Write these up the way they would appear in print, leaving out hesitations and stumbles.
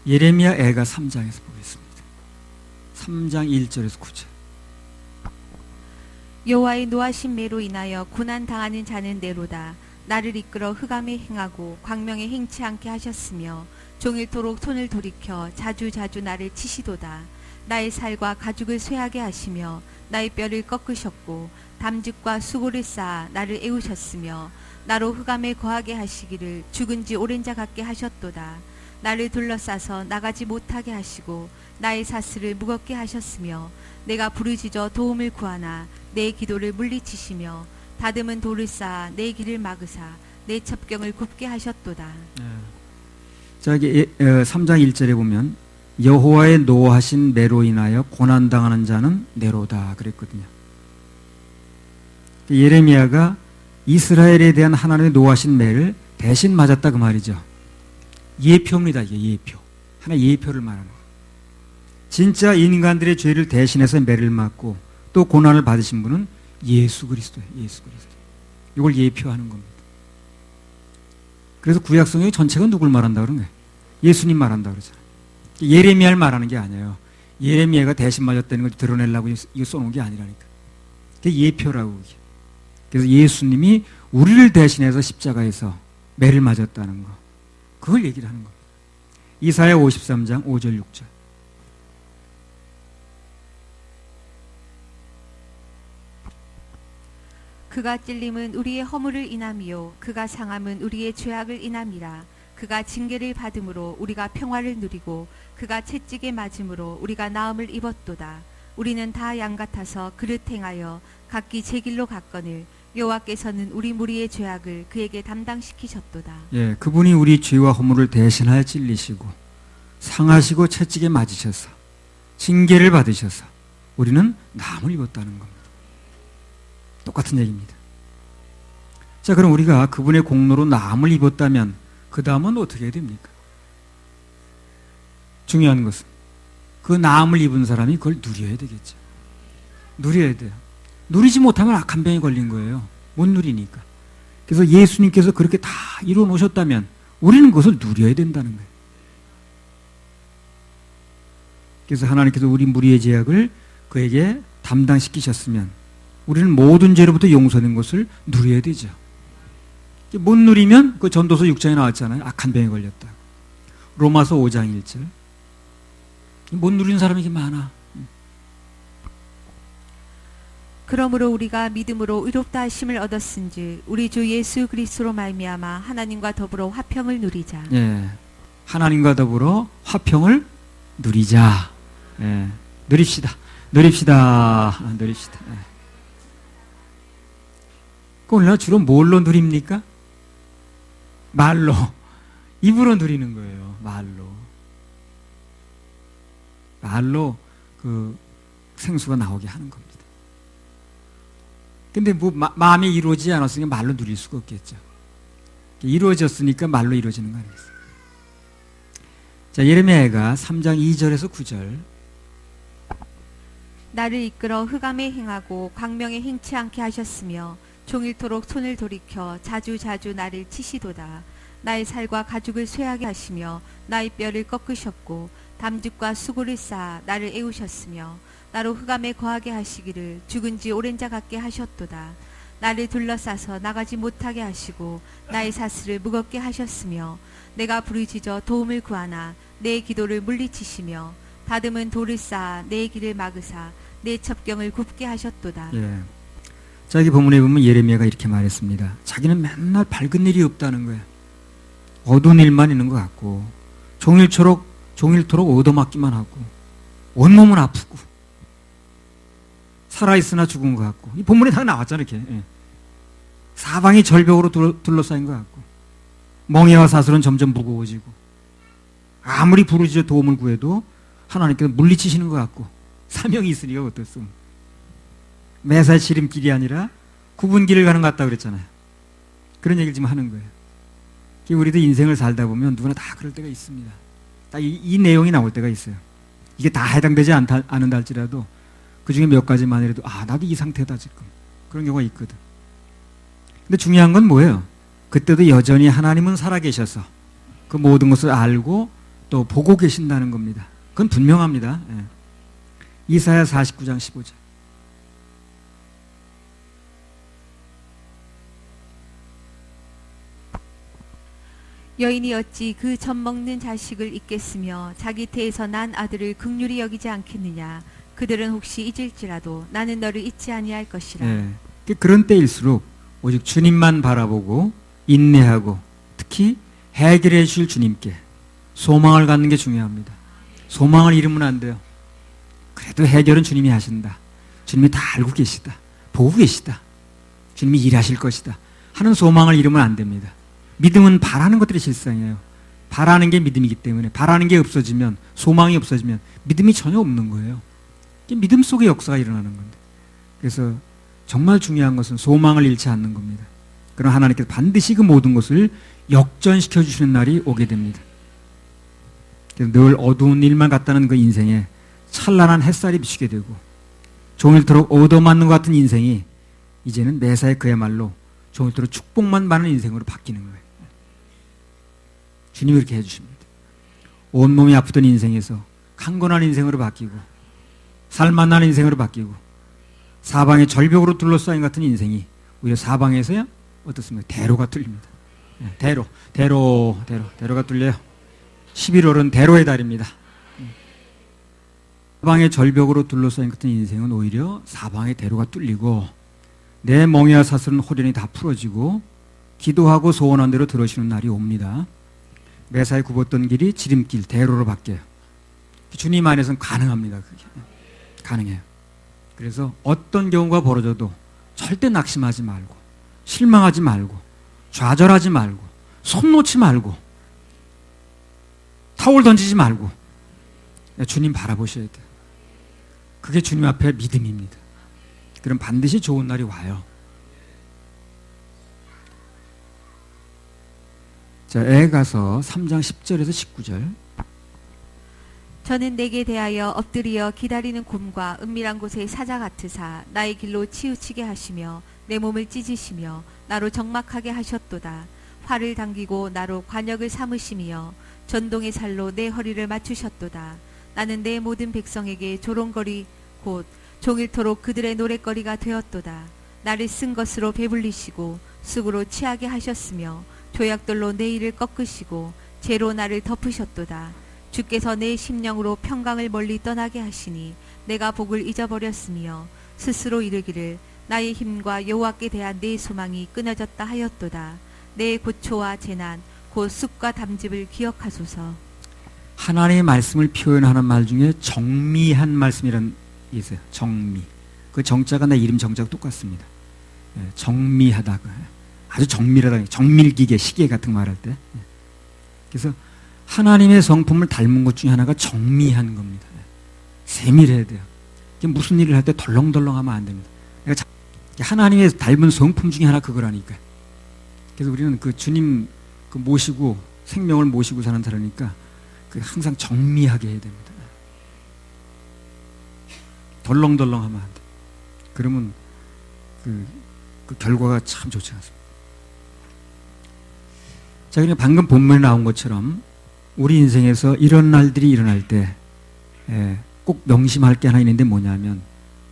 예레미야 애가 3장에서 보겠습니다. 3장 1절에서 9절. 여호와의 노하신 매로 인하여 고난 당하는 자는 내로다. 나를 이끌어 흑암에 행하고 광명에 행치 않게 하셨으며 종일토록 손을 돌이켜 자주자주 나를 치시도다. 나의 살과 가죽을 쇠하게 하시며 나의 뼈를 꺾으셨고 담즙과 수고를 쌓아 나를 애우셨으며 나로 흑암에 거하게 하시기를 죽은 지 오랜 자 같게 하셨도다. 나를 둘러싸서 나가지 못하게 하시고 나의 사슬을 무겁게 하셨으며 내가 부르짖어 도움을 구하나 내 기도를 물리치시며 다듬은 돌을 쌓아 내 길을 막으사 내 첩경을 굽게 하셨도다. 자, 여기 3장 1절에 보면 여호와의 노하신 매로 인하여 고난당하는 자는 내로다 그랬거든요. 예레미야가 이스라엘에 대한 하나님의 노하신 매를 대신 맞았다 그 말이죠. 예표입니다. 이게 예표. 하나의 예표를 말하는 거예요. 진짜 인간들의 죄를 대신해서 매를 맞고 또 고난을 받으신 분은 예수 그리스도예요. 예수 그리스도. 이걸 예표하는 겁니다. 그래서 구약성경 전체가 누굴 말한다 그런 거예요? 예수님 말한다 그러잖아요. 예레미야를 말하는 게 아니에요. 예레미야가 대신 맞았다는 걸 드러내려고 이거 써놓은 게 아니라니까. 그게 예표라고. 그게. 그래서 예수님이 우리를 대신해서 십자가에서 매를 맞았다는 거. 그걸 얘기를 하는 겁니다. 이사야 53장 5절 6절. 그가 찔림은 우리의 허물을 인함이요 그가 상함은 우리의 죄악을 인함이라. 그가 징계를 받음으로 우리가 평화를 누리고 그가 채찍에 맞음으로 우리가 나음을 입었도다. 우리는 다 양 같아서 그릇 행하여 각기 제 길로 갔거늘 여호와께서는 우리 무리의 죄악을 그에게 담당시키셨도다. 예, 그분이 우리 죄와 허물을 대신하여 찔리시고 상하시고 채찍에 맞으셔서 징계를 받으셔서 우리는 나음을 입었다는 겁니다. 똑같은 얘기입니다. 자, 그럼 우리가 그분의 공로로 나음을 입었다면 그 다음은 어떻게 해야 됩니까? 중요한 것은 그 나음을 입은 사람이 그걸 누려야 되겠죠. 누려야 돼요. 누리지 못하면 악한 병에 걸린 거예요. 못 누리니까. 그래서 예수님께서 그렇게 다 이루어 놓으셨다면 우리는 그것을 누려야 된다는 거예요. 그래서 하나님께서 우리 무리의 죄악을 그에게 담당시키셨으면 우리는 모든 죄로부터 용서된 것을 누려야 되죠. 못 누리면 그 전도서 6장에 나왔잖아요. 악한 병에 걸렸다. 로마서 5장 1절. 못 누리는 사람이 이렇게 많아. 그러므로 우리가 믿음으로 의롭다 하심을 얻었은즉 우리 주 예수 그리스도로 말미암아 하나님과 더불어 화평을 누리자. 예, 하나님과 더불어 화평을 누리자. 예, 누립시다. 누립시다. 누립시다. 예. 그 우리가 주로 뭘로 누립니까? 말로. 입으로 누리는 거예요. 말로. 말로 그 생수가 나오게 하는 겁니다. 근데 뭐 마음이 이루어지지 않았으니까 말로 누릴 수가 없겠죠. 이루어졌으니까 말로 이루어지는 거 아니겠어요? 자, 예레미야가 3장 2절에서 9절. 나를 이끌어 흑암에 행하고 광명에 행치 않게 하셨으며 종일토록 손을 돌이켜 자주자주 나를 치시도다. 나의 살과 가죽을 쇠하게 하시며 나의 뼈를 꺾으셨고 담즙과 수고를 쌓아 나를 애우셨으며 나로 흑암에 거하게 하시기를 죽은 지 오랜 자 같게 하셨도다. 나를 둘러싸서 나가지 못하게 하시고 나의 사슬을 무겁게 하셨으며 내가 부르짖어 도움을 구하나 내 기도를 물리치시며 다듬은 돌을 쌓아 내 길을 막으사 내 첩경을 굽게 하셨도다. 예. 자, 여기 본문에 보면 예레미야가 이렇게 말했습니다. 자기는 맨날 밝은 일이 없다는 거예요. 어두운 일만 있는 것 같고 종일토록 얻어맞기만 하고 온몸은 아프고 살아있으나 죽은 것 같고 이 본문에 다 나왔잖아요. 이렇게. 예. 사방이 절벽으로 둘러싸인 것 같고 멍에와 사슬은 점점 무거워지고 아무리 부르짖어 도움을 구해도 하나님께서 물리치시는 것 같고 사명이 있으니까 어떻소. 매사에 지름길이 아니라 굽은 길을 가는 것 같다 그랬잖아요. 그런 얘기를 지금 하는 거예요. 우리도 인생을 살다 보면 누구나 다 그럴 때가 있습니다. 딱 이 내용이 나올 때가 있어요. 이게 다 해당되지 않는다 할지라도 그 중에 몇 가지만이라도 나도 이 상태다 지금. 그런 경우가 있거든. 근데 중요한 건 뭐예요? 그때도 여전히 하나님은 살아계셔서 그 모든 것을 알고 또 보고 계신다는 겁니다. 그건 분명합니다. 예. 이사야 49장 15절. 여인이 어찌 그 젖 먹는 자식을 잊겠으며 자기 태에서 난 아들을 긍휼히 여기지 않겠느냐. 그들은 혹시 잊을지라도 나는 너를 잊지 아니할 것이라. 예. 그런 때일수록 오직 주님만 바라보고 인내하고 특히 해결해 주실 주님께 소망을 갖는 게 중요합니다. 소망을 잃으면 안 돼요. 그래도 해결은 주님이 하신다. 주님이 다 알고 계시다. 보고 계시다. 주님이 일하실 것이다 하는 소망을 잃으면 안 됩니다. 믿음은 바라는 것들이 실상이에요. 바라는 게 믿음이기 때문에 바라는 게 없어지면, 소망이 없어지면 믿음이 전혀 없는 거예요. 믿음 속에 역사가 일어나는 건데. 그래서 정말 중요한 것은 소망을 잃지 않는 겁니다. 그럼 하나님께서 반드시 그 모든 것을 역전시켜 주시는 날이 오게 됩니다. 그래서 늘 어두운 일만 같다는 그 인생에 찬란한 햇살이 비치게 되고, 종일토록 얻어맞는 것 같은 인생이 이제는 매사에 그야말로 종일토록 축복만 받는 인생으로 바뀌는 거예요. 주님이 그렇게 해주십니다. 온몸이 아프던 인생에서 강건한 인생으로 바뀌고, 살만한 인생으로 바뀌고, 사방에 절벽으로 둘러싸인 같은 인생이 오히려 사방에서야 어떻습니까? 대로가 뚫립니다. 대로가 뚫려요. 11월은 대로의 달입니다. 사방의 절벽으로 둘러싸인 같은 인생은 오히려 사방의 대로가 뚫리고, 내 멍에와 사슬은 호련히 다 풀어지고, 기도하고 소원한 대로 들어오시는 날이 옵니다. 매사에 굽었던 길이 지름길, 대로로 바뀌어요. 주님 안에서는 가능합니다. 그게. 가능해요. 그래서 어떤 경우가 벌어져도 절대 낙심하지 말고, 실망하지 말고, 좌절하지 말고, 손 놓지 말고, 타올 던지지 말고 주님 바라보셔야 돼요. 그게 주님 앞에 믿음입니다. 그럼 반드시 좋은 날이 와요. 자, 에가서 3장 10절에서 19절. 저는 내게 대하여 엎드리어 기다리는 곰과 은밀한 곳의 사자 같으사 나의 길로 치우치게 하시며 내 몸을 찢으시며 나로 적막하게 하셨도다. 활을 당기고 나로 관역을 삼으시며 전동의 살로 내 허리를 맞추셨도다. 나는 내 모든 백성에게 조롱거리 곧 종일토록 그들의 노랫거리가 되었도다. 나를 쓴 것으로 배불리시고 쑥으로 취하게 하셨으며 조약돌로 내 일을 꺾으시고 재로 나를 덮으셨도다. 주께서 내 심령으로 평강을 멀리 떠나게 하시니 내가 복을 잊어버렸으며 스스로 이르기를 나의 힘과 여호와께 대한 내 소망이 끊어졌다 하였도다. 내 고초와 재난 곧 쑥과 담즙을 기억하소서. 하나님의 말씀을 표현하는 말 중에 정미한 말씀이라는 게 있어요. 정미. 그 정자가 내 이름 정자가 똑같습니다. 정미하다. 아주 정밀하다. 정밀기계, 시계 같은 거 말할 때. 그래서 하나님의 성품을 닮은 것 중에 하나가 정미한 겁니다. 세밀해야 돼요. 무슨 일을 할 때 덜렁덜렁하면 안 됩니다. 하나님의 닮은 성품 중에 하나 그거라니까. 그래서 우리는 그 주님 그 모시고 생명을 모시고 사는 사람이니까 그 항상 정미하게 해야 됩니다. 덜렁덜렁하면 안 돼. 그러면 그 결과가 참 좋지 않습니다. 자, 그냥 방금 본문에 나온 것처럼 우리 인생에서 이런 날들이 일어날 때 꼭 명심할 게 하나 있는데 뭐냐면,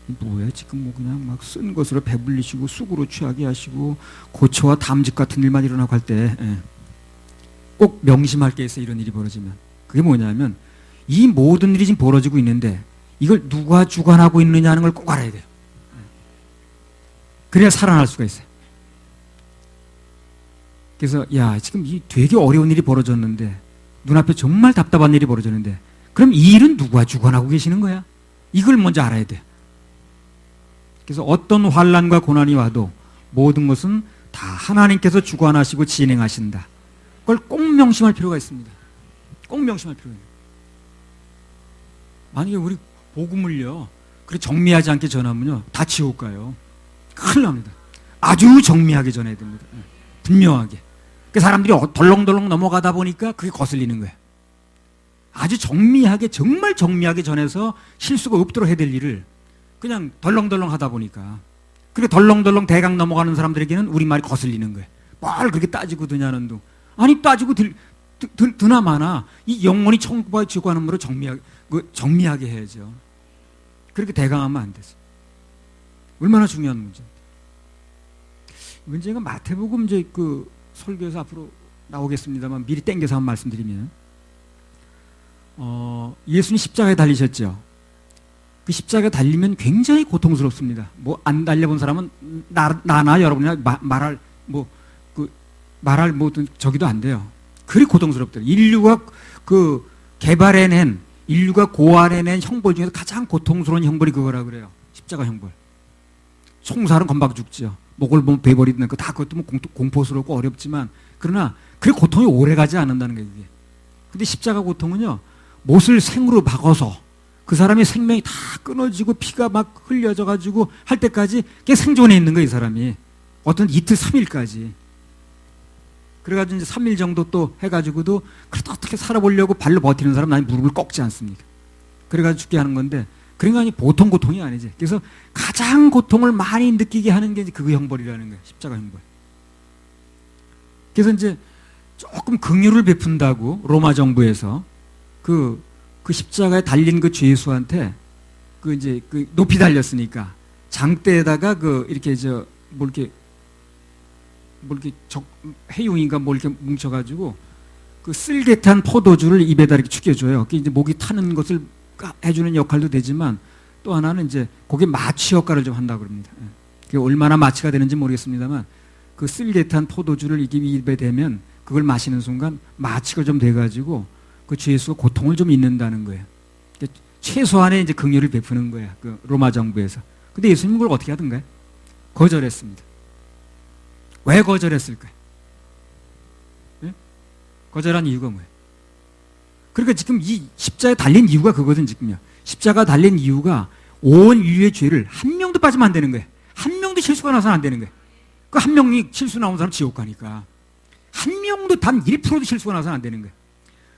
뭐야 지금 뭐 그냥 막 쓴 것으로 배불리시고 쑥으로 취하게 하시고 고초와 담즙 같은 일만 일어나고 할 때 꼭 명심할 게 있어요. 이런 일이 벌어지면 그게 뭐냐면, 이 모든 일이 지금 벌어지고 있는데 이걸 누가 주관하고 있느냐는 걸 꼭 알아야 돼요. 그래야 살아날 수가 있어요. 그래서 야 지금 이 되게 어려운 일이 벌어졌는데, 눈앞에 정말 답답한 일이 벌어졌는데, 그럼 이 일은 누가 주관하고 계시는 거야? 이걸 먼저 알아야 돼요. 그래서 어떤 환난과 고난이 와도 모든 것은 다 하나님께서 주관하시고 진행하신다. 그걸 꼭 명심할 필요가 있습니다. 꼭 명심할 필요가 있습니다. 만약에 우리 복음을요 그렇게 정미하지 않게 전하면요 다 지옥 가요. 큰일 납니다. 아주 정미하게 전해야 됩니다. 분명하게. 그 사람들이 덜렁덜렁 넘어가다 보니까 그게 거슬리는 거예요. 아주 정미하게, 정말 정미하게 전해서 실수가 없도록 해야 될 일을 그냥 덜렁덜렁 하다 보니까, 그렇게 덜렁덜렁 대강 넘어가는 사람들에게는 우리말이 거슬리는 거예요. 뭘 그렇게 따지고 드냐는 둥. 아니 따지고 드나마나 이 영원히 천국과 지옥 가는 물을 정리하게 해야죠. 그렇게 대강하면 안 되죠. 얼마나 중요한 문제인데. 문제가 마태복음 이제 그 설교에서 앞으로 나오겠습니다만 미리 땡겨서 한번 말씀드리면, 예수님 십자가에 달리셨죠. 그 십자가에 달리면 굉장히 고통스럽습니다. 뭐 안 달려본 사람은 나나 여러분이나 말할 저기도 안 돼요. 그리 고통스럽더라고요. 인류가 고안해낸 형벌 중에서 가장 고통스러운 형벌이 그거라 그래요. 십자가 형벌. 총살은 건방 죽죠. 목을 보면 베버리는 거 다 그것도 뭐 공포스럽고 어렵지만, 그러나 그 고통이 오래 가지 않는다는 거예요. 그게. 근데 십자가 고통은요, 못을 생으로 박아서 그 사람의 생명이 다 끊어지고 피가 막 흘려져 가지고 할 때까지 그게 생존해 있는 거예요, 이 사람이. 어떤 이틀 3일까지. 그래가지고 이제 3일 정도 또 해가지고도 그래도 어떻게 살아보려고 발로 버티는 사람은 아니 무릎을 꺾지 않습니까? 그래가지고 죽게 하는 건데, 그러니까 아니 보통 고통이 아니지. 그래서 가장 고통을 많이 느끼게 하는 게 이제 그 형벌이라는 거예요. 십자가 형벌. 그래서 이제 조금 긍휼을 베푼다고 로마 정부에서 그 십자가에 달린 그 죄수한테 이제 높이 달렸으니까 장대에다가 이렇게 해용인가 이렇게 뭉쳐가지고 그 쓸개탄 포도주를 입에다 이렇게 축여줘요. 그게 이제 목이 타는 것을 해주는 역할도 되지만, 또 하나는 이제 그게 마취 역할을 좀 한다고 그럽니다. 그게 얼마나 마취가 되는지 모르겠습니다만, 그 쓸개탄 포도주를 입에 대면 그걸 마시는 순간 마취가 좀 돼가지고 그 죄수가 고통을 좀 잊는다는 거예요. 최소한의 이제 긍휼을 베푸는 거야. 그 로마 정부에서. 근데 예수님은 그걸 어떻게 하던가요? 거절했습니다. 왜 거절했을까요? 네? 거절한 이유가 뭐예요? 그러니까 지금 이 십자가에 달린 이유가 그거든, 지금요. 십자가 달린 이유가 온 인류의 죄를 한 명도 빠지면 안 되는 거예요. 한 명도 실수가 나서는 안 되는 거예요. 그 한 명이 실수 나온 사람 지옥 가니까. 한 명도 단 1%도 실수가 나서는 안 되는 거예요.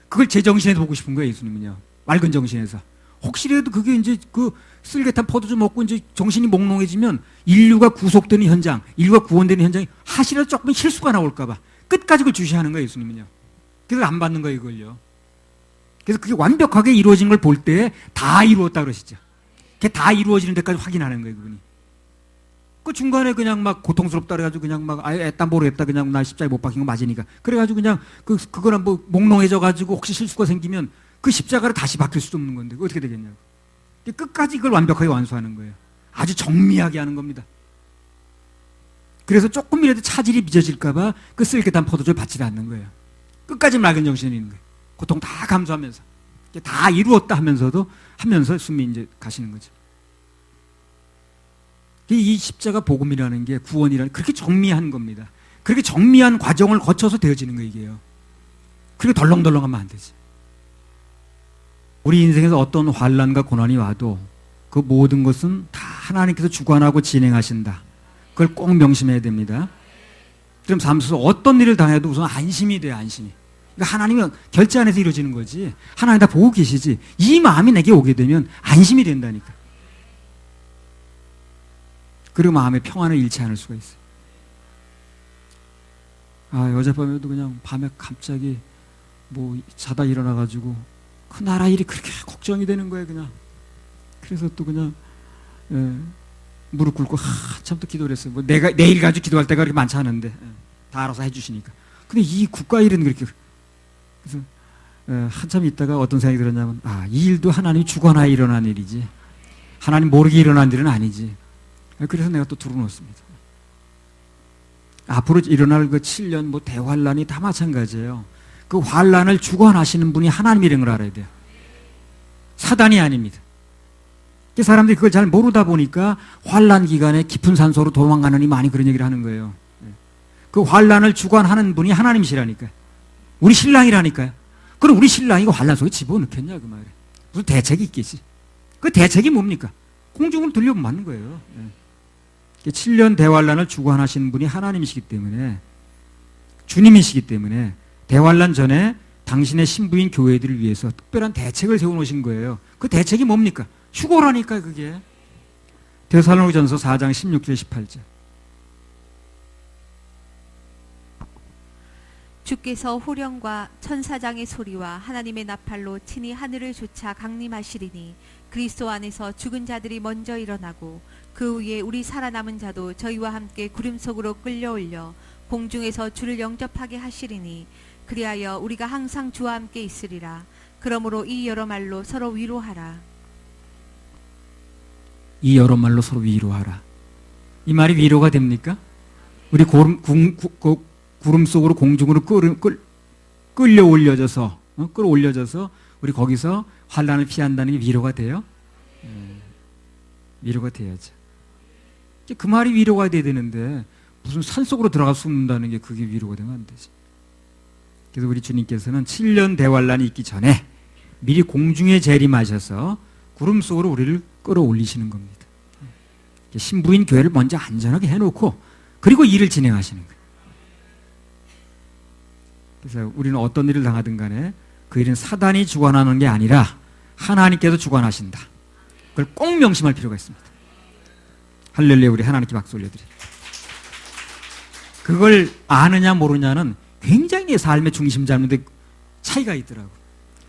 그걸 제 정신에서 보고 싶은 거예요, 예수님은요. 맑은 정신에서. 혹시라도 그게 이제 그 쓸개탄 포도주 먹고 이제 정신이 몽롱해지면 인류가 구속되는 현장, 인류가 구원되는 현장이 하시라도 조금 실수가 나올까봐 끝까지 그걸 주시하는 거예요, 예수님은요. 그래서 안 받는 거예요, 이걸요. 그래서 그게 완벽하게 이루어진 걸 볼 때 다 이루었다 그러시죠. 그게 다 이루어지는 데까지 확인하는 거예요, 그분이. 그 중간에 그냥 막 고통스럽다 그래가지고 그냥 막 아예 애딴 모르겠다, 그냥 나 십자가에 못 박힌 거 맞으니까. 그래가지고 그냥 그거랑 뭐 몽롱해져가지고 혹시 실수가 생기면 그 십자가를 다시 박힐 수도 없는 건데 어떻게 되겠냐고. 끝까지 그걸 완벽하게 완수하는 거예요. 아주 정밀하게 하는 겁니다. 그래서 조금이라도 차질이 빚어질까봐 그 쓸개탄 포도주를 받지 않는 거예요. 끝까지 맑은 정신이 있는 거예요. 고통 다 감수하면서 다 이루었다 하면서 숨이 이제 가시는 거죠. 이 십자가 복음이라는 게 구원이라는 그렇게 정밀한 겁니다. 그렇게 정밀한 과정을 거쳐서 되어지는 거 이게요. 그렇게 덜렁덜렁하면 안 되지. 우리 인생에서 어떤 환난과 고난이 와도 그 모든 것은 다 하나님께서 주관하고 진행하신다. 그걸 꼭 명심해야 됩니다. 그럼 삶 속에서 어떤 일을 당해도 우선 안심이 돼요, 안심이. 그러니까 하나님은 결제 안에서 이루어지는 거지. 하나님 다 보고 계시지. 이 마음이 내게 오게 되면 안심이 된다니까. 그리고 마음의 평안을 잃지 않을 수가 있어요. 어젯밤에도 그냥 밤에 갑자기 뭐 자다 일어나가지고 그 나라 일이 그렇게 걱정이 되는 거예요, 그냥. 그래서 또 그냥 무릎 꿇고 한참 또 기도를 했어요. 뭐 내가 내일 가지고 기도할 때가 그렇게 많지 않은데 다 알아서 해주시니까. 근데 이 국가 일은 그렇게. 그래서 한참 있다가 어떤 생각이 들었냐면, 이 일도 하나님이 주관하에 일어난 일이지 하나님 모르게 일어난 일은 아니지. 그래서 내가 또 들어놓습니다. 앞으로 일어날 그 7년 뭐 대환란이 다 마찬가지예요. 그 환란을 주관하시는 분이 하나님이라는 걸 알아야 돼요. 사단이 아닙니다. 사람들이 그걸 잘 모르다 보니까 환란 기간에 깊은 산소로 도망가느니 많이 그런 얘기를 하는 거예요. 그 환란을 주관하는 분이 하나님이시라니까요. 우리 신랑이라니까요. 그럼 우리 신랑이 그 환란 속에 집어넣겠냐 그 말이에요. 무슨 대책이 있겠지. 그 대책이 뭡니까? 공중을 들려보면 맞는 거예요. 7년 대환란을 주관하시는 분이 하나님이시기 때문에, 주님이시기 때문에 대환란 전에 당신의 신부인 교회들을 위해서 특별한 대책을 세워놓으신 거예요. 그 대책이 뭡니까? 휴거라니까 그게. 데살로니가전서 4장 16절 18절. 주께서 호령과 천사장의 소리와 하나님의 나팔로 친히 하늘을 조차 강림하시리니 그리스도 안에서 죽은 자들이 먼저 일어나고 그 후에 우리 살아남은 자도 저희와 함께 구름 속으로 끌려올려 공중에서 주를 영접하게 하시리니 그리하여 우리가 항상 주와 함께 있으리라. 그러므로 이 여러 말로 서로 위로하라. 이 여러 말로 서로 위로하라. 이 말이 위로가 됩니까? 우리 구름 속으로 공중으로 끌어올려져서 우리 거기서 환난을 피한다는 게 위로가 돼요? 위로가 돼야죠. 그 말이 위로가 돼야 되는데 무슨 산속으로 들어가 숨는다는 게 그게 위로가 되면 안 되지. 그래서 우리 주님께서는 7년 대환란이 있기 전에 미리 공중에 재림하셔서 구름 속으로 우리를 끌어올리시는 겁니다. 신부인 교회를 먼저 안전하게 해놓고 그리고 일을 진행하시는 거예요. 그래서 우리는 어떤 일을 당하든 간에 그 일은 사단이 주관하는 게 아니라 하나님께서 주관하신다. 그걸 꼭 명심할 필요가 있습니다. 할렐루야. 우리 하나님께 박수 올려드려요. 그걸 아느냐 모르냐는 굉장히 내 삶의 중심 잡는 데 차이가 있더라고.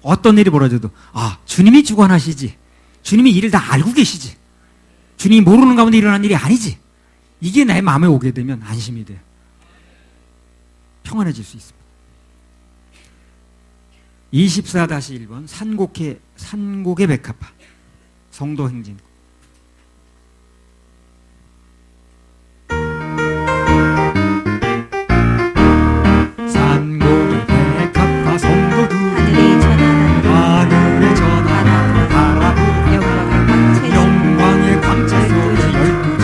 어떤 일이 벌어져도 주님이 주관하시지, 주님이 일을 다 알고 계시지, 주님이 모르는 가운데 일어난 일이 아니지, 이게 내 마음에 오게 되면 안심이 돼요. 평안해질 수 있습니다. 24-1번 산곡의 백합화 성도 행진. 산곡의 백합화 성도들 하늘에 전하라 바라보 영광의 광채 속에 12지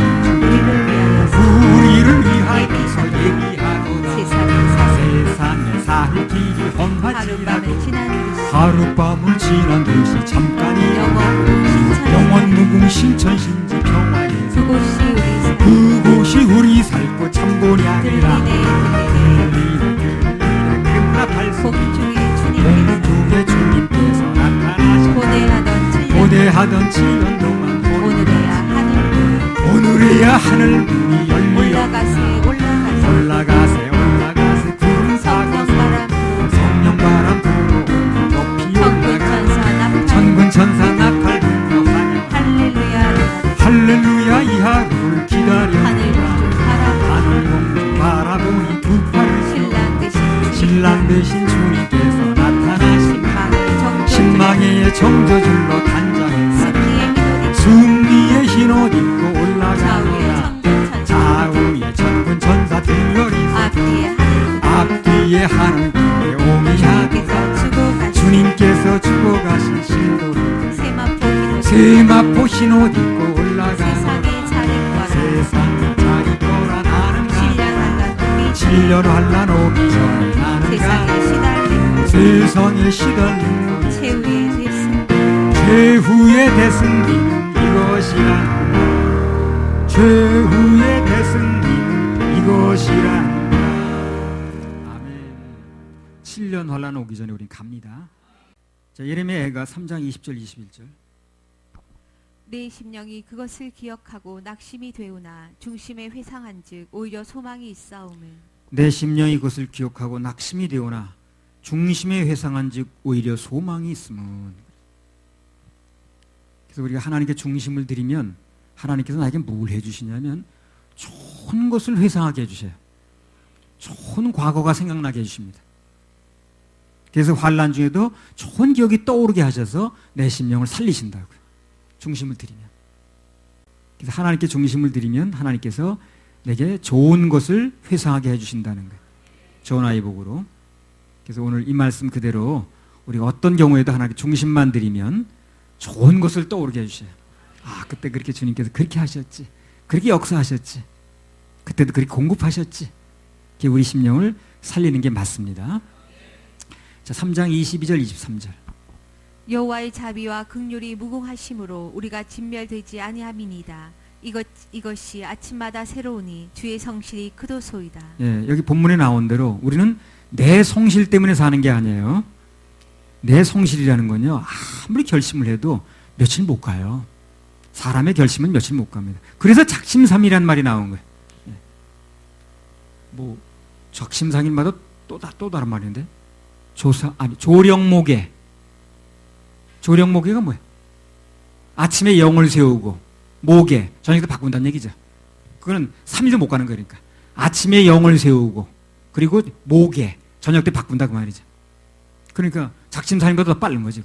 우리를 위하여서 얘기하노라. 세상의 살 길이 험하지라도 하룻밤을 지난 듯이 잠깐이야. 영원 무궁신 천신지 평화에서 그곳이 우리 살고 참본이 아니라 금나팔 소리 공중에 주님께서 나타나셔 고대하던 7년 동안 오늘에야 하늘 문이 열려 올라가세 구름 사고 성령 바람 불고 높이 올라가 천군 천사 나팔 불며 환영 할렐루야 이 하루를 기다려 하늘 공중 바라보니 두 팔을 신랑 대신 주님께서 나타나신 신망의 정저줄로 단장해서 승리의 흰옷 입고 올라가노라. 좌우에 천군 천사 들러리서 앞뒤에 하늘 위에 오미하노라. 주님께서 주고 가신 신도를 세마포 흰옷 입고 올라가노라. 세상에 잘 있거라 나는 가 7년 환난 오기 전에 나는 가 세상에 시달린 최후의 대승리는 이것이라. 최후의 대승리는 이것이라. 아멘. 7년 환난 오기 전에 우린 갑니다. 자, 예레미야가 3장 20절 21절. 내 심령이 그것을 기억하고 낙심이 되오나 중심에 회상한즉 오히려 소망이 있사오며. 내 심령이 그것을 기억하고 낙심이 되오나 중심에 회상한즉 오히려 소망이 있음은. 그래서 우리가 하나님께 중심을 드리면 하나님께서 나에게 뭘 해주시냐면 좋은 것을 회상하게 해주셔요. 좋은 과거가 생각나게 해주십니다. 그래서 환난 중에도 좋은 기억이 떠오르게 하셔서 내 심령을 살리신다고요. 중심을 드리면. 그래서 하나님께 중심을 드리면 하나님께서 내게 좋은 것을 회상하게 해주신다는 거예요. 좋은 아이 복으로. 그래서 오늘 이 말씀 그대로 우리가 어떤 경우에도 하나님께 중심만 드리면 좋은 것을 떠오르게 해주셔요. 그때 그렇게 주님께서 그렇게 하셨지, 그렇게 역사하셨지, 그때도 그렇게 공급하셨지. 그게 우리 심령을 살리는 게 맞습니다. 자, 3장 22절 23절. 여호와의 자비와 긍휼이 무궁하심으로 우리가 진멸되지 아니함이니이다. 이것이 아침마다 새로우니 주의 성실이 크도소이다. 예, 여기 본문에 나온 대로 우리는 내 성실 때문에 사는 게 아니에요. 내 성실이라는 건요, 아무리 결심을 해도 며칠 못 가요. 사람의 결심은 며칠 못 갑니다. 그래서 작심삼일이란 말이 나온 거예요. 뭐 적심삼일마다 또 다른 말인데. 조령모계. 조령모계가 뭐예요? 아침에 영을 세우고, 모계, 저녁 때 바꾼다는 얘기죠. 그거는 3일도 못 가는 거니까. 아침에 영을 세우고, 그리고 모계, 저녁 때 바꾼다 그 말이죠. 그러니까 작심삼일보다 더 빠른 거지.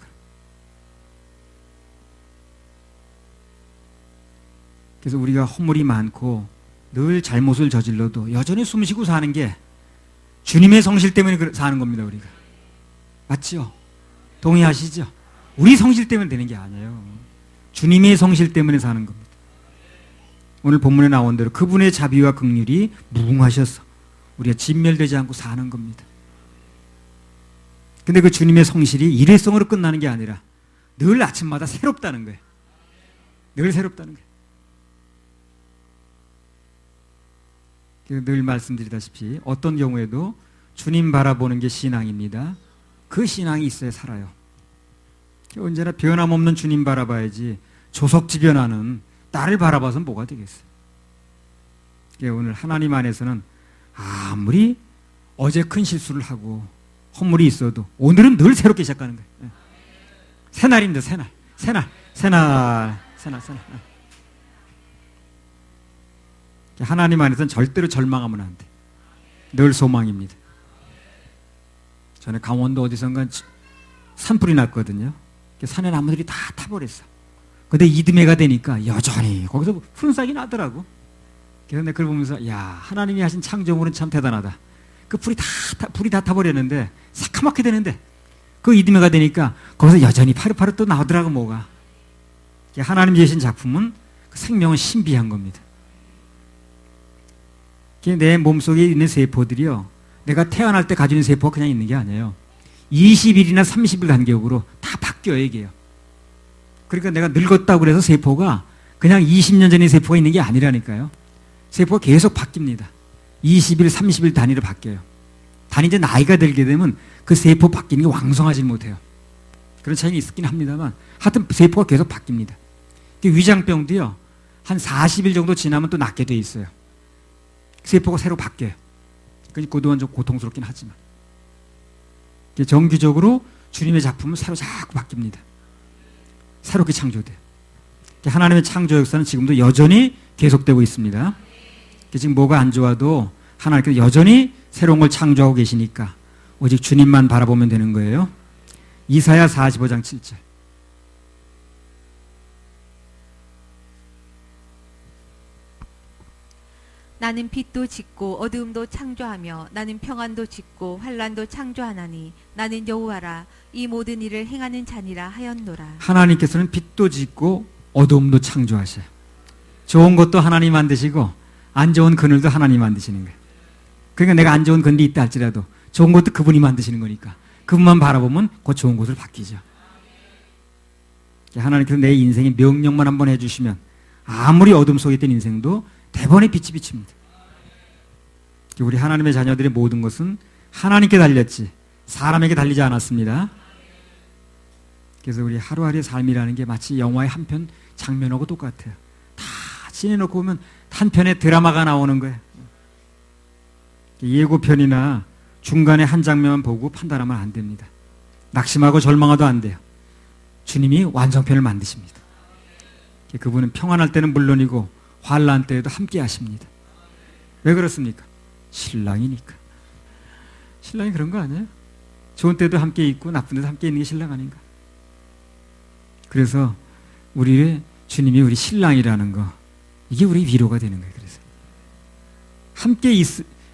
그래서 우리가 허물이 많고 늘 잘못을 저질러도 여전히 숨쉬고 사는 게 주님의 성실 때문에 사는 겁니다, 우리가. 맞죠? 동의하시죠? 우리 성실 때문에 되는 게 아니에요. 주님의 성실 때문에 사는 겁니다. 오늘 본문에 나온 대로 그분의 자비와 긍휼이 무궁하셔서 우리가 진멸되지 않고 사는 겁니다. 근데 그 주님의 성실이 일회성으로 끝나는 게 아니라 늘 아침마다 새롭다는 거예요. 늘 새롭다는 거예요. 늘 말씀드리다시피 어떤 경우에도 주님 바라보는 게 신앙입니다. 그 신앙이 있어야 살아요. 언제나 변함없는 주님 바라봐야지 조석지변하는 나를 바라봐서는 뭐가 되겠어요. 오늘 하나님 안에서는 아무리 어제 큰 실수를 하고 헛물이 있어도 오늘은 늘 새롭게 시작하는 거예요. 새날입니다. 새날. 하나님 안에서는 절대로 절망하면 안 돼. 늘 소망입니다. 전에 강원도 어디선가 산불이 났거든요. 산에 나무들이 다 타버렸어. 근데 이듬해가 되니까 여전히 거기서 푸른싹이 나더라고. 그래서 내가 그걸 보면서 야, 하나님이 하신 창조물은 참 대단하다. 그 불이 다 타버렸는데 새카맣게 되는데 그 이듬해가 되니까 거기서 여전히 파릇파릇 또 나오더라고 뭐가. 하나님 주신 작품은 그 생명은 신비한 겁니다. 내 몸속에 있는 세포들이요, 내가 태어날 때 가지고 있는 세포가 그냥 있는 게 아니에요. 20일이나 30일 간격으로 다 바뀌어요, 이게요. 그러니까 내가 늙었다고 그래서 세포가 그냥 20년 전의 세포가 있는 게 아니라니까요. 세포가 계속 바뀝니다. 20일, 30일 단위로 바뀌어요. 단위 이제 나이가 들게 되면 그 세포 바뀌는 게 왕성하지 못해요. 그런 차이는 있긴 합니다만 하여튼 세포가 계속 바뀝니다. 위장병도요, 한 40일 정도 지나면 또 낫게 돼 있어요. 세포가 새로 바뀌어요. 그동안 좀 고통스럽긴 하지만 정기적으로 주님의 작품은 새로 자꾸 바뀝니다. 새롭게 창조돼요. 하나님의 창조 역사는 지금도 여전히 계속되고 있습니다. 지금 뭐가 안 좋아도 하나님께서 여전히 새로운 걸 창조하고 계시니까 오직 주님만 바라보면 되는 거예요. 이사야 45장 7절. 나는 빛도 짓고 어두움도 창조하며 나는 평안도 짓고 환란도 창조하나니 나는 여호와라 이 모든 일을 행하는 자니라 하였노라. 하나님께서는 빛도 짓고 어두움도 창조하셔요. 좋은 것도 하나님 만드시고 안 좋은 그늘도 하나님 만드시는 거예요. 그러니까 내가 안 좋은 그늘이 있다 할지라도 좋은 것도 그분이 만드시는 거니까 그분만 바라보면 그 좋은 곳을 바뀌죠. 하나님께서 내 인생에 명령만 한번 해주시면 아무리 어둠 속에 있던 인생도 대번에 빛이 비칩니다. 우리 하나님의 자녀들의 모든 것은 하나님께 달렸지 사람에게 달리지 않았습니다. 그래서 우리 하루하루의 삶이라는 게 마치 영화의 한 편 장면하고 똑같아요. 다 지내놓고 보면 한 편의 드라마가 나오는 거예요. 예고편이나 중간에 한 장면만 보고 판단하면 안 됩니다. 낙심하고 절망하도 안 돼요. 주님이 완성편을 만드십니다. 그분은 평안할 때는 물론이고 환난 때에도 함께 하십니다. 왜 그렇습니까? 신랑이니까. 신랑이 그런 거 아니에요? 좋은 때도 함께 있고 나쁜 때도 함께 있는 게 신랑 아닌가? 그래서 우리의 주님이 우리 신랑이라는 거, 이게 우리 위로가 되는 거예요. 그래서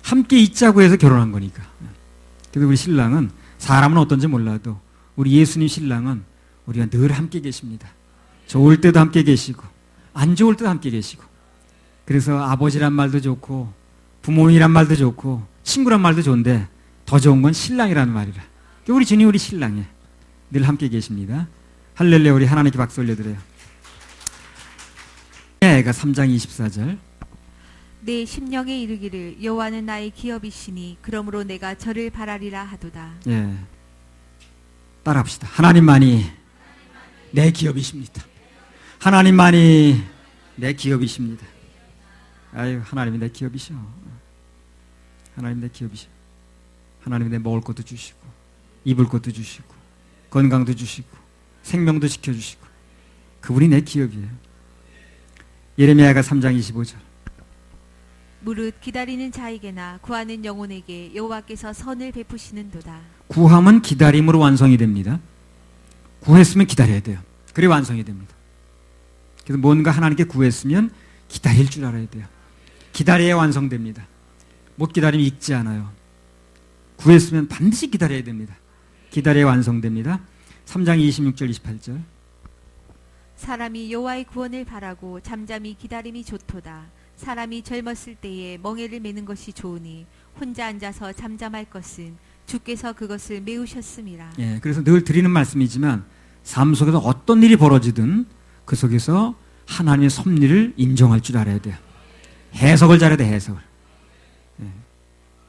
함께 있자고 해서 결혼한 거니까. 그래서 우리 신랑은 사람은 어떤지 몰라도 우리 예수님 신랑은 우리가 늘 함께 계십니다. 좋을 때도 함께 계시고 안 좋을 때도 함께 계시고. 그래서 아버지란 말도 좋고 부모님이란 말도 좋고 친구란 말도 좋은데 더 좋은 건 신랑이라는 말이라. 우리 주님 우리 신랑에 늘 함께 계십니다. 할렐루야. 우리 하나님께 박수 올려드려요. 애가 3장 24절. 내 심령에 이르기를 여호와는 나의 기업이시니 그러므로 내가 저를 바라리라 하도다. 예, 따라합시다. 하나님만이 내 기업이십니다. 하나님만이 내 기업이십니다. 아유, 하나님이 내 기업이셔. 하나님 내 기업이셔. 하나님이 내 먹을 것도 주시고 입을 것도 주시고 건강도 주시고 생명도 지켜주시고 그분이 내 기업이에요. 예레미야가 3장 25절. 무릇 기다리는 자에게나 구하는 영혼에게 여호와께서 선을 베푸시는도다. 구함은 기다림으로 완성이 됩니다. 구했으면 기다려야 돼요. 그래 완성이 됩니다. 그래서 뭔가 하나님께 구했으면 기다릴 줄 알아야 돼요. 기다려야 완성됩니다. 못 기다리면 익지 않아요. 구했으면 반드시 기다려야 됩니다. 기다려야 완성됩니다. 3장 26절 28절. 사람이 여호와의 구원을 바라고 잠잠히 기다림이 좋도다. 사람이 젊었을 때에 멍에를 매는 것이 좋으니 혼자 앉아서 잠잠할 것은 주께서 그것을 메우셨음이라. 예, 그래서 늘 드리는 말씀이지만 삶 속에서 어떤 일이 벌어지든 그 속에서 하나님의 섭리를 인정할 줄 알아야 돼요. 해석을 잘해야 돼, 해석을. 예.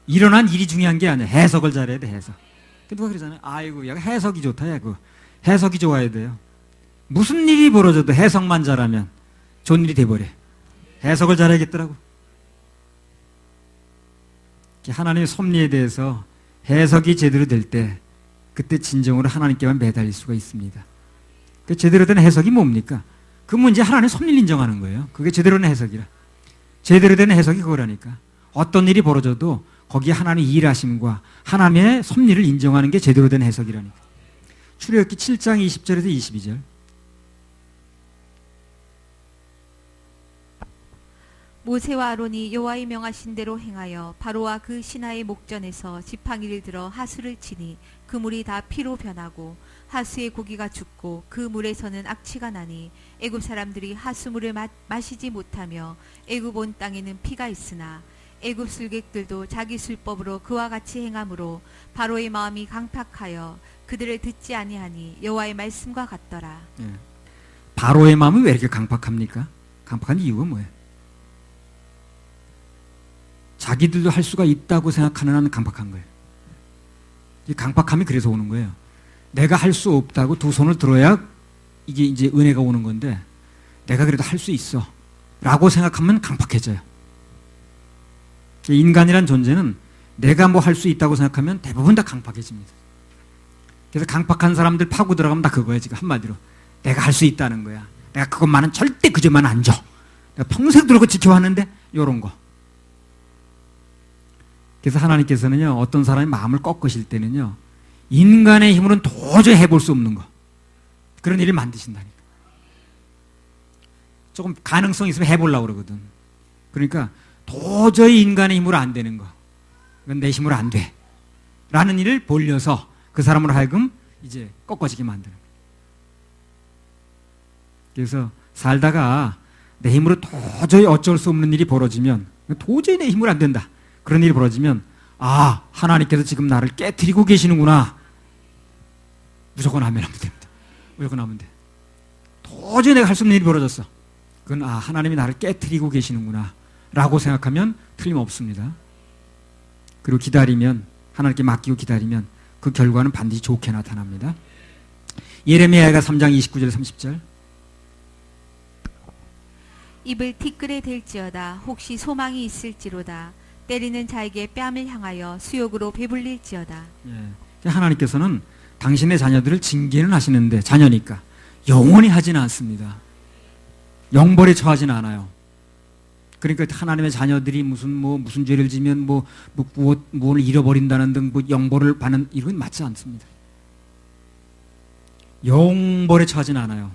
일어난 일이 중요한 게 아니야. 해석을 잘해야 돼, 해석. 누가 그러잖아요. 아이고, 야, 해석이 좋다, 야, 그 해석이 좋아야 돼요. 무슨 일이 벌어져도 해석만 잘하면 좋은 일이 돼버려. 해석을 잘해야겠더라고. 하나님의 섭리에 대해서 해석이 제대로 될 때 그때 진정으로 하나님께만 매달릴 수가 있습니다. 그 제대로 된 해석이 뭡니까? 그 문제 하나님의 섭리를 인정하는 거예요. 그게 제대로 된 해석이라. 제대로 된 해석이 그거라니까. 어떤 일이 벌어져도 거기에 하나님의 일하심과 하나님의 섭리를 인정하는 게 제대로 된 해석이라니까. 출애굽기 7장 20절에서 22절. 모세와 아론이 여호와의 명하신 대로 행하여 바로와 그 신하의 목전에서 지팡이를 들어 하수를 치니 그 물이 다 피로 변하고 하수의 고기가 죽고 그 물에서는 악취가 나니 애굽 사람들이 하수물을 마시지 못하며 애굽 온 땅에는 피가 있으나 애굽 술객들도 자기 술법으로 그와 같이 행함으로 바로의 마음이 강팍하여 그들을 듣지 아니하니 여호와의 말씀과 같더라. 예. 바로의 마음이 왜 이렇게 강팍합니까? 강팍한 이유가 뭐예요? 자기들도 할 수가 있다고 생각하는 한 강팍한 거예요. 이 강팍함이 그래서 오는 거예요. 내가 할 수 없다고 두 손을 들어야 이게 이제 은혜가 오는 건데 내가 그래도 할 수 있어 라고 생각하면 강팍해져요. 인간이란 존재는 내가 뭐 할 수 있다고 생각하면 대부분 다 강팍해집니다. 그래서 강팍한 사람들 파고 들어가면 다 그거예요. 지금 한마디로 내가 할 수 있다는 거야. 내가 그것만은 절대 그 점만 안 줘. 내가 평생 들고 지켜왔는데 요런 거. 그래서 하나님께서는요, 어떤 사람이 마음을 꺾으실 때는요, 인간의 힘으로는 도저히 해볼 수 없는 거, 그런 일을 만드신다니까. 조금 가능성 있으면 해보려고 그러거든. 그러니까 도저히 인간의 힘으로 안 되는 거, 이건 내 힘으로 안 돼 라는 일을 벌려서 그 사람으로 하여금 이제 꺾어지게 만드는 거예요. 그래서 살다가 내 힘으로 도저히 어쩔 수 없는 일이 벌어지면, 도저히 내 힘으로 안 된다, 그런 일이 벌어지면 아, 하나님께서 지금 나를 깨트리고 계시는구나. 무조건 하면 됩니다. 무조건 하면 돼. 도저히 내가 할 수 없는 일이 벌어졌어. 그건 아, 하나님이 나를 깨트리고 계시는구나 라고 생각하면 틀림없습니다. 그리고 기다리면, 하나님께 맡기고 기다리면 그 결과는 반드시 좋게 나타납니다. 예레미야가 3장 29절 30절. 입을 티끌에 댈지어다 혹시 소망이 있을지로다. 때리는 자에게 뺨을 향하여 수욕으로 배불릴지어다. 예. 하나님께서는 당신의 자녀들을 징계는 하시는데, 자녀니까 영원히 하지는 않습니다. 영벌에 처하지는 않아요. 그러니까 하나님의 자녀들이 무슨 죄를 지면 무엇을 잃어버린다는 등 영벌을 받는 이런 건 맞지 않습니다. 영벌에 처하지는 않아요.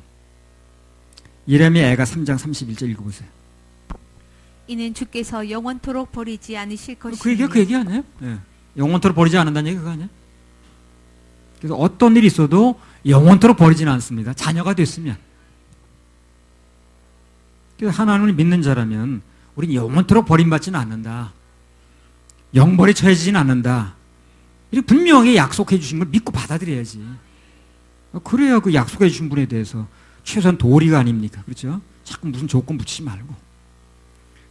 예레미야가 3장 31절 읽어보세요. 이는 주께서 영원토록 버리지 않으실 것이니. 그 얘기 아니에요? 예. 영원토록 버리지 않는다는 얘기 그거 아니에요? 그래서 어떤 일이 있어도 영원토록 버리지는 않습니다. 자녀가 됐으면. 그래서 하나님을 믿는 자라면 우리는 영원토록 버림받지는 않는다. 영벌에 처해지지는 않는다. 이렇게 분명하게 약속해 주신 걸 믿고 받아들여야지. 그래야 그 약속해 주신 분에 대해서 최소한 도리가 아닙니까? 그렇죠? 자꾸 무슨 조건 붙이지 말고.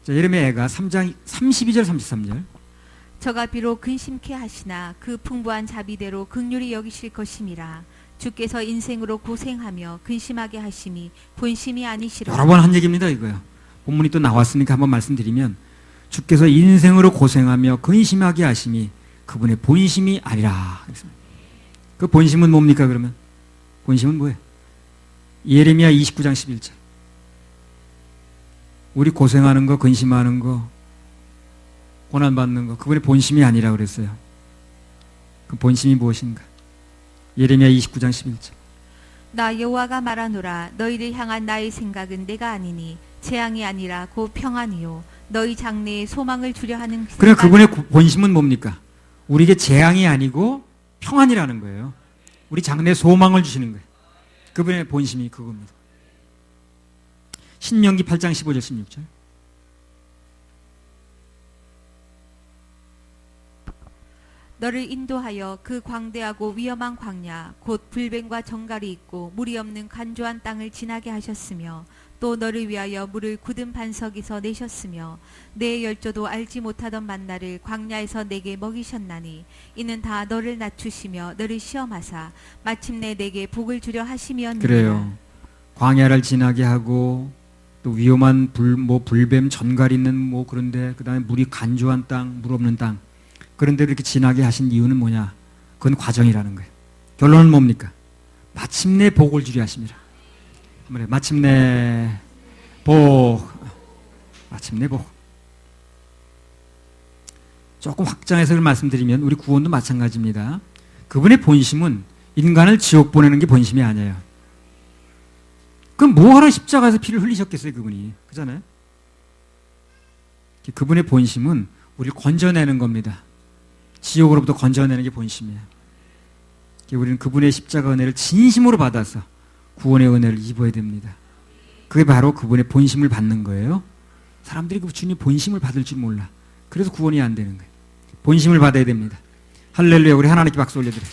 자, 예레미야가 3장 32절 33절. 저가 비록 근심케 하시나 그 풍부한 자비대로 긍휼히 여기실 것임이라. 주께서 인생으로 고생하며 근심하게 하심이 본심이 아니시라. 여러 번 한 얘기입니다, 이거요. 본문이 또 나왔으니까 한번 말씀드리면, 주께서 인생으로 고생하며 근심하게 하심이 그분의 본심이 아니라. 그 본심은 뭡니까 그러면? 본심은 뭐예요? 예레미야 29장 11절. 우리 고생하는 거, 근심하는 거, 고난받는 거, 그분의 본심이 아니라 그랬어요. 그 본심이 무엇인가? 예레미야 29장 11절. 나 여호와가 말하노라 너희를 향한 나의 생각은 내가 아니니 재앙이 아니라 곧 평안이요 너희 장래에 소망을 주려 하는 그러니까 그분의 본심은 뭡니까? 우리에게 재앙이 아니고 평안이라는 거예요. 우리 장래에 소망을 주시는 거예요. 그분의 본심이 그겁니다. 신명기 8장 15절 16절. 너를 인도하여 그 광대하고 위험한 광야 곧 불뱀과 정갈이 있고 물이 없는 간조한 땅을 지나게 하셨으며 또 너를 위하여 물을 굳은 반석에서 내셨으며 내 열조도 알지 못하던 만나를 광야에서 내게 먹이셨나니 이는 다 너를 낮추시며 너를 시험하사 마침내 내게 복을 주려 하심이었느니라. 그래요. 광야를 지나게 하고 또 위험한 불뱀 전갈 있는 그런데 그다음에 물이 간조한 땅, 물 없는 땅 그런데 이렇게 지나게 하신 이유는 뭐냐? 그건 과정이라는 거예요. 결론은 뭡니까? 마침내 복을 주려 하십니다. 마침내 복. 마침내 복. 조금 확장해서 말씀드리면 우리 구원도 마찬가지입니다. 그분의 본심은 인간을 지옥 보내는 게 본심이 아니에요. 그럼 뭐하러 십자가에서 피를 흘리셨겠어요, 그분이. 그잖아요? 그분의 본심은 우리를 건져내는 겁니다. 지옥으로부터 건져내는 게 본심이에요. 우리는 그분의 십자가 은혜를 진심으로 받아서 구원의 은혜를 입어야 됩니다. 그게 바로 그분의 본심을 받는 거예요. 사람들이 그 주님 본심을 받을 줄 몰라. 그래서 구원이 안 되는 거예요. 본심을 받아야 됩니다. 할렐루야. 우리 하나님께 박수 올려드려요.